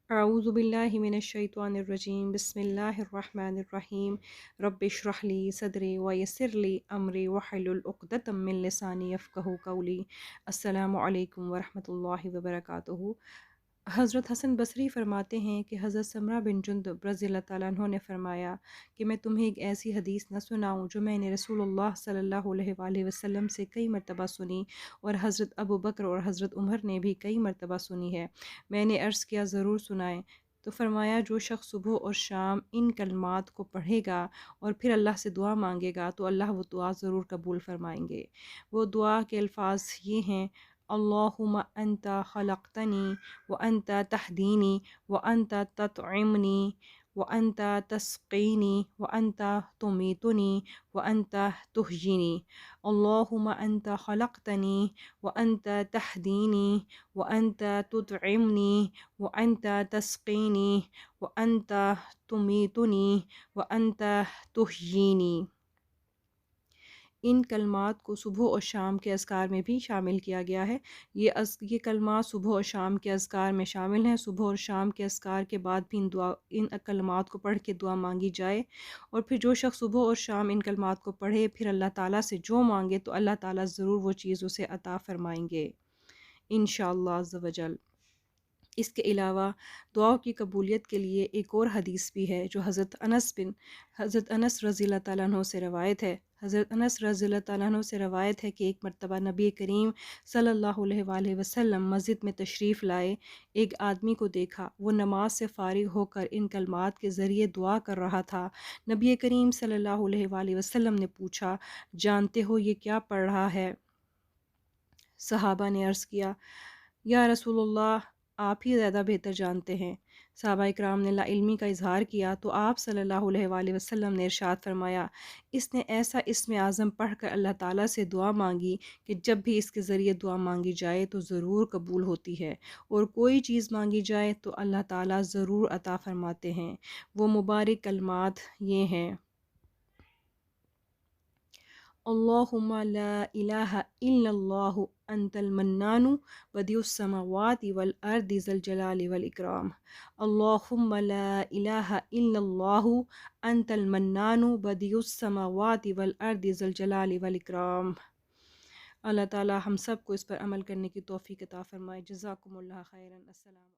اعوذ باللہ من الشیطان الرجیم بسم اللہ الرحمن الرحیم رب اشرح لی صدری ویسر لی امری واحلل عقدۃ من لسانی یفقہوا قولی۔ السلام علیکم ورحمۃ اللہ وبرکاتہ۔ حضرت حسن بصری فرماتے ہیں کہ حضرت سمرہ بن جندب رضی اللہ تعالیٰ عنہ نے فرمایا کہ میں تمہیں ایک ایسی حدیث نہ سناؤں جو میں نے رسول اللہ صلی اللہ علیہ وآلہ وسلم سے کئی مرتبہ سنی، اور حضرت ابو بکر اور حضرت عمر نے بھی کئی مرتبہ سنی ہے۔ میں نے عرض کیا ضرور سنائیں، تو فرمایا جو شخص صبح اور شام ان کلمات کو پڑھے گا اور پھر اللہ سے دعا مانگے گا تو اللہ وہ دعا ضرور قبول فرمائیں گے۔ وہ دعا کے الفاظ یہ ہیں: اللہم انت خلقتنی وانت تہدینی وانت تطعمنی وانت تسقینی وانت تمیتنی وانت تحیینی۔ اللہم انت خلقتنی وانت تہدینی وانت تطعمنی وانت تسقینی وانت تمیتنی وانت تحیینی۔ ان کلمات کو صبح اور شام کے اذکار میں بھی شامل کیا گیا ہے۔ یہ کلمات صبح اور شام کے اذکار میں شامل ہیں۔ صبح اور شام کے اذکار کے بعد بھی ان کلمات کو پڑھ کے دعا مانگی جائے، اور پھر جو شخص صبح اور شام ان کلمات کو پڑھے پھر اللہ تعالیٰ سے جو مانگے تو اللہ تعالیٰ ضرور وہ چیز اسے عطا فرمائیں گے انشاءاللہ عز و جل۔ اس کے علاوہ دعاؤں کی قبولیت کے لیے ایک اور حدیث بھی ہے جو حضرت انس رضی اللہ تعالیٰ عنہ سے روایت ہے۔ حضرت انس رضی اللہ تعالیٰ عنہ سے روایت ہے کہ ایک مرتبہ نبی کریم صلی اللہ علیہ وآلہ وسلم مسجد میں تشریف لائے، ایک آدمی کو دیکھا، وہ نماز سے فارغ ہو کر ان کلمات کے ذریعے دعا کر رہا تھا۔ نبی کریم صلی اللہ علیہ وآلہ وسلم نے پوچھا، جانتے ہو یہ کیا پڑھ رہا ہے؟ صحابہ نے عرض کیا، یا رسول اللہ آپ ہی زیادہ بہتر جانتے ہیں۔ صحابہ اکرام نے لا علمی کا اظہار کیا تو آپ صلی اللہ علیہ وآلہ وسلم نے ارشاد فرمایا، اس نے ایسا اسم اعظم پڑھ کر اللہ تعالیٰ سے دعا مانگی کہ جب بھی اس کے ذریعے دعا مانگی جائے تو ضرور قبول ہوتی ہے، اور کوئی چیز مانگی جائے تو اللہ تعالیٰ ضرور عطا فرماتے ہیں۔ وہ مبارک کلمات یہ ہیں: اللہم لا الہ الا اللہ انت المنان بدیع السماوات والارض ذا الجلال والاکرام۔ اللہم لا الہ الا اللہ انت المنان بدیع السماوات والارض ذا الجلال والاکرام۔ اللہ تعالی ہم سب کو اس پر عمل کرنے کی توفیق عطا فرمائے۔ جزاکم اللہ خیرا۔ السلام